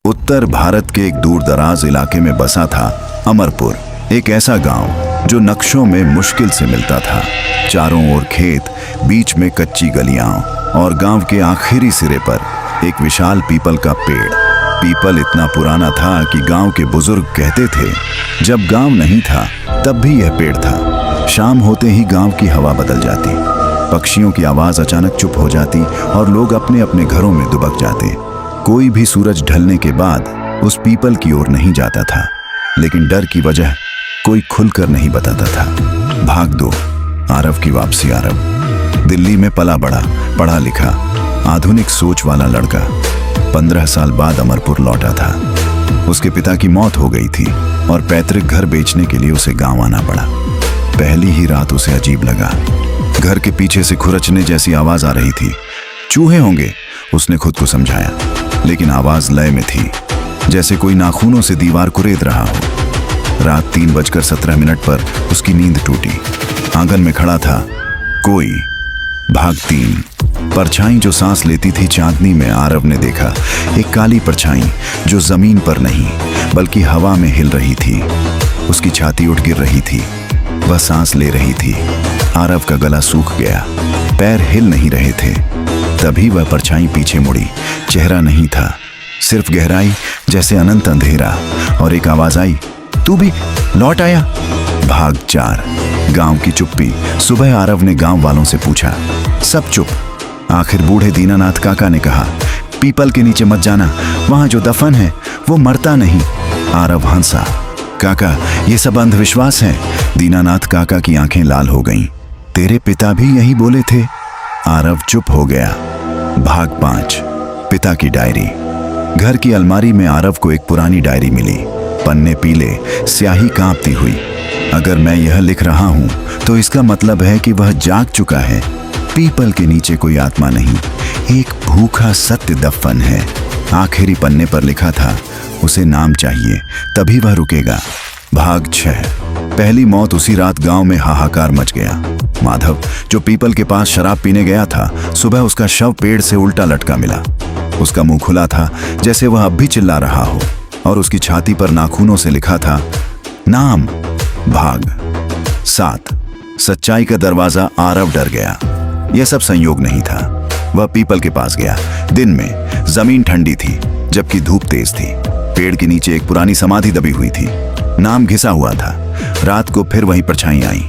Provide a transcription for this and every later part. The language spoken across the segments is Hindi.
उत्तर भारत के एक दूर दराज इलाके में बसा था अमरपुर, एक ऐसा गांव जो नक्शों में मुश्किल से मिलता था। चारों ओर खेत, बीच में कच्ची गलियां और गांव के आखिरी सिरे पर एक विशाल पीपल का पेड़। पीपल इतना पुराना था कि गांव के बुजुर्ग कहते थे जब गांव नहीं था तब भी यह पेड़ था। शाम होते ही गांव की हवा बदल जाती, पक्षियों की आवाज अचानक चुप हो जाती और लोग अपने अपने घरों में दुबक जाते। कोई भी सूरज ढलने के बाद उस पीपल की ओर नहीं जाता था, लेकिन डर की वजह कोई खुलकर नहीं बताता था। भाग दो, आरव की वापसी। आरव दिल्ली में पला बड़ा, पढ़ा लिखा, आधुनिक सोच वाला लड़का 15 साल बाद अमरपुर लौटा था। उसके पिता की मौत हो गई थी और पैतृक घर बेचने के लिए उसे गांव आना पड़ा। पहली ही रात उसे अजीब लगा। घर के पीछे से खुरचने जैसी आवाज आ रही थी। चूहे होंगे, उसने खुद को समझाया, लेकिन आवाज लय में थी, जैसे कोई नाखूनों से दीवार कुरेद रहा हो। रात 3:17 पर उसकी नींद टूटी। आंगन में खड़ा था कोई। भाग 3। परछाई जो सांस लेती थी चांदनी में। आरव ने देखा एक काली परछाई जो जमीन पर नहीं बल्कि हवा में हिल रही थी। उसकी छाती उठ गिर रही थी, वह सांस ले रही थी। आरव का गला सूख गया, पैर हिल नहीं रहे थे। तभी वह परछाई पीछे मुड़ी। चेहरा नहीं था, सिर्फ गहराई, जैसे अनंत अंधेरा। और एक आवाज आई, तू भी लौट आया। भाग 4। गांव की चुप्पी। सुबह आरव ने गांव वालों से पूछा, सब चुप। आखिर बूढ़े दीनानाथ काका ने कहा, पीपल के नीचे मत जाना, वहां जो दफन है वो मरता नहीं। आरव हंसा, काका ये सब अंधविश्वास है। दीनानाथ काका की आंखें लाल हो गईं। तेरे पिता भी यही बोले थे। आरव चुप हो गया। भाग 5। पिता की डायरी। घर की अलमारी में आरव को एक पुरानी डायरी मिली। पन्ने पीले, स्याही कांपती हुई। अगर मैं यह लिख रहा हूं तो इसका मतलब है कि वह जाग चुका है। पीपल के नीचे कोई आत्मा नहीं, एक भूखा सत्य दफन है। आखिरी पन्ने पर लिखा था, उसे नाम चाहिए तभी वह रुकेगा। भाग 6। पहली मौत। उसी रात गांव में हाहाकार मच गया। माधव जो पीपल के पास शराब पीने गया था, सुबह उसका शव पेड़ से उल्टा लटका मिला। उसका मुंह खुला था जैसे वह अब भी चिल्ला रहा हो, और उसकी छाती पर नाखूनों से लिखा था, नाम। भाग 7। सच्चाई का दरवाजा। आरव डर गया। यह सब संयोग नहीं था। वह पीपल के पास गया। दिन में जमीन ठंडी थी जबकि धूप तेज थी। पेड़ के नीचे एक पुरानी समाधि दबी हुई थी। नाम घिसा हुआ था। रात को फिर वही परछाई आई।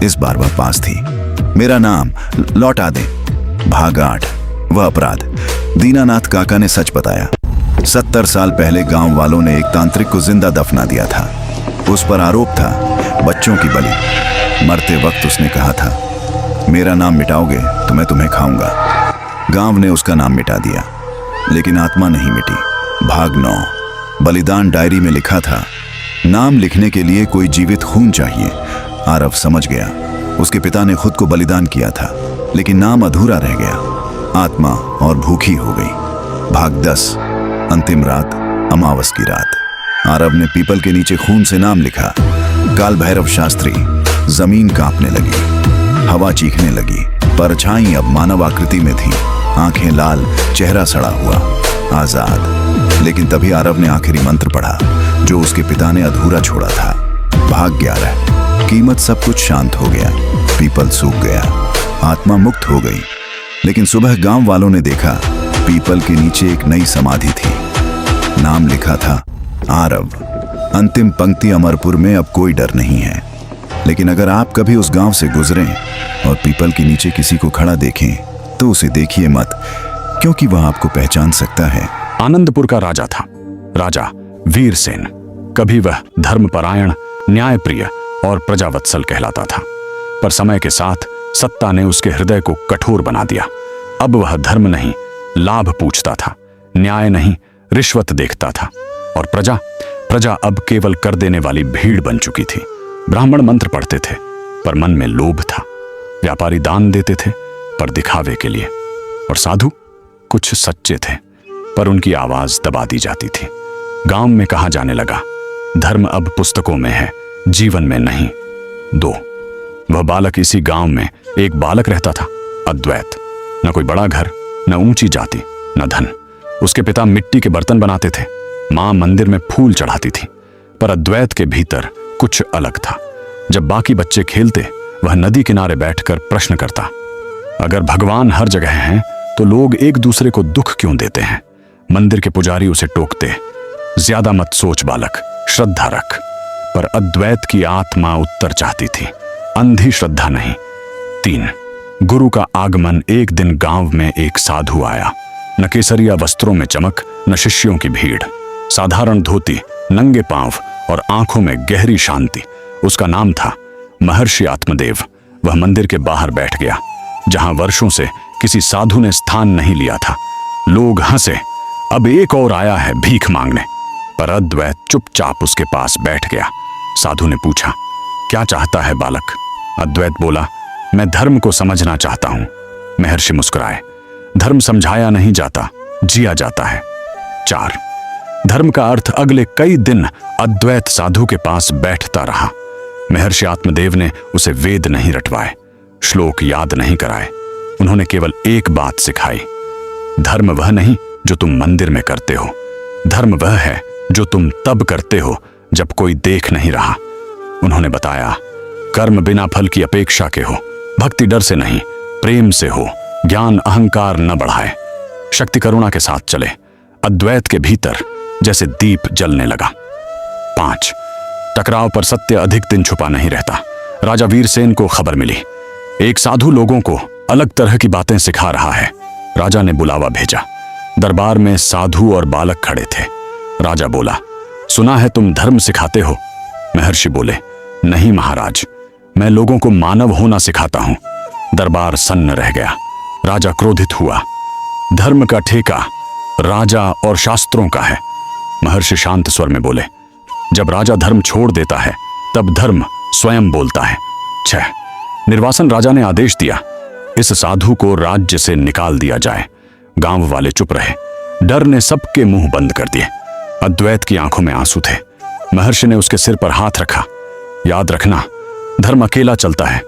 इस बार वह पास थी। मेरा नाम लौटा दे। भाग 8। वह अपराध। दीनानाथ काका ने सच बताया। 70 साल पहले गांव वालों ने एक तांत्रिक को जिंदा दफना दिया था। उस पर आरोप था बच्चों की बलि। मरते वक्त उसने कहा था, मेरा नाम मिटाओगे तो मैं तुम्हें खाऊंगा। गांव ने उसका नाम मिटा दिया, लेकिन आत्मा नहीं मिटी। भाग 9। बलिदान। डायरी में लिखा था, नाम लिखने के लिए कोई जीवित खून चाहिए। आरव समझ गया, उसके पिता ने खुद को बलिदान किया था, लेकिन नाम अधूरा रह गया। आत्मा और भूखी हो गई। भाग 10। अंतिम रात। अमावस की रात। आरव ने पीपल के नीचे खून से नाम लिखा, काल भैरव शास्त्री। जमीन कांपने लगी, हवा चीखने लगी। परछाई अब मानव आकृति में थी, आंखें लाल, चेहरा सड़ा हुआ, आजाद। लेकिन तभी आरव ने आखिरी मंत्र पढ़ा जो उसके पिता ने अधूरा छोड़ा था। भाग 11। कीमत। सब कुछ शांत हो गया। पीपल सूख गया, आत्मा मुक्त हो गई। लेकिन सुबह गांव वालों ने देखा, पीपल के नीचे एक नई समाधि थी। नाम लिखा था, आरव। अंतिम पंक्ति। अमरपुर में अब कोई डर नहीं है। लेकिन अगर आप कभी उस गांव से गुजरें और पीपल के नीचे किसी को खड़ा देखें तो उसे देखिए मत, क्योंकि वह आपको पहचान सकता है। आनंदपुर का राजा था, राजा वीरसेन। कभी वह धर्मपरायण, न्यायप्रिय और प्रजावत्सल कहलाता था, पर समय के साथ सत्ता ने उसके हृदय को कठोर बना दिया। अब वह धर्म नहीं, लाभ पूछता था, न्याय नहीं, रिश्वत देखता था। और प्रजा अब केवल कर देने वाली भीड़ बन चुकी थी। ब्राह्मण मंत्र पढ़ते थे पर मन में लोभ था। व्यापारी दान देते थे पर दिखावे के लिए। और साधु कुछ सच्चे थे पर उनकी आवाज दबा दी जाती थी। गांव में कहा जाने लगा, धर्म अब पुस्तकों में है, जीवन में नहीं। 2। वह बालक। इसी गांव में एक बालक रहता था, अद्वैत। न कोई बड़ा घर, न ऊंची जाति, न धन। उसके पिता मिट्टी के बर्तन बनाते थे, मां मंदिर में फूल चढ़ाती थी, पर अद्वैत के भीतर कुछ अलग था। जब बाकी बच्चे खेलते, वह नदी किनारे बैठकर प्रश्न करता, अगर भगवान हर जगह हैं तो लोग एक दूसरे को दुख क्यों देते हैं? मंदिर के पुजारी उसे टोकते, ज्यादा मत सोच बालक, श्रद्धा रख। पर अद्वैत की आत्मा उत्तर चाहती थी, अंधी श्रद्धा नहीं। 3 गुरु का आगमन। एक दिन गांव में एक साधु आया। न केसरिया वस्त्रों में चमक, न शिष्यों की भीड़, साधारण धोती, नंगे पांव और आंखों में गहरी शांति। उसका नाम था महर्षि आत्मदेव। वह मंदिर के बाहर बैठ गया, जहां वर्षों से किसी साधु ने स्थान नहीं लिया था। लोग हंसे, अब एक और आया है भीख मांगने। पर अद्वैत चुपचाप उसके पास बैठ गया। साधु ने पूछा, क्या चाहता है बालक? अद्वैत बोला, मैं धर्म को समझना चाहता हूं। महर्षि मुस्कुराए, धर्म समझाया नहीं जाता, जिया जाता है। 4 धर्म का अर्थ। अगले कई दिन अद्वैत साधु के पास बैठता रहा। महर्षि आत्मदेव ने उसे वेद नहीं रटवाए, श्लोक याद नहीं कराए। उन्होंने केवल एक बात सिखाई, धर्म वह नहीं जो तुम मंदिर में करते हो, धर्म वह है जो तुम तब करते हो जब कोई देख नहीं रहा। उन्होंने बताया, कर्म बिना फल की अपेक्षा के हो, भक्ति डर से नहीं प्रेम से हो, ज्ञान अहंकार न बढ़ाए, शक्ति करुणा के साथ चले। अद्वैत के भीतर जैसे दीप जलने लगा। 5 टकराव पर सत्य अधिक दिन छुपा नहीं रहता। राजा वीरसेन को खबर मिली, एक साधु लोगों को अलग तरह की बातें सिखा रहा है। राजा ने बुलावा भेजा। दरबार में साधु और बालक खड़े थे। राजा बोला, सुना है तुम धर्म सिखाते हो? महर्षि बोले, नहीं महाराज, मैं लोगों को मानव होना सिखाता हूं। दरबार सन्न रह गया। राजा क्रोधित हुआ, धर्म का ठेका राजा और शास्त्रों का है। महर्षि शांत स्वर में बोले, जब राजा धर्म छोड़ देता है तब धर्म स्वयं बोलता है। 6 निर्वासन। राजा ने आदेश दिया, इस साधु को राज्य से निकाल दिया जाए। गांव वाले चुप रहे, डर ने सबके मुंह बंद कर दिए। अद्वैत की आंखों में आंसू थे। महर्षि ने उसके सिर पर हाथ रखा, याद रखना, धर्म अकेला चलता है,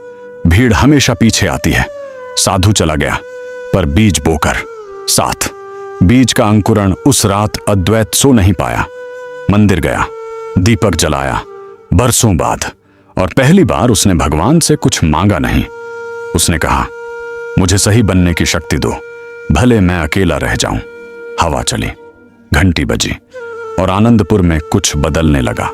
भीड़ हमेशा पीछे आती है। साधु चला गया, पर बीज बोकर। 7 बीज का अंकुरण। उस रात अद्वैत सो नहीं पाया। मंदिर गया, दीपक जलाया बरसों बाद, और पहली बार उसने भगवान से कुछ मांगा नहीं। उसने कहा, मुझे सही बनने की शक्ति दो, भले मैं अकेला रह जाऊं। हवा चली, घंटी बजी और आनंदपुर में कुछ बदलने लगा।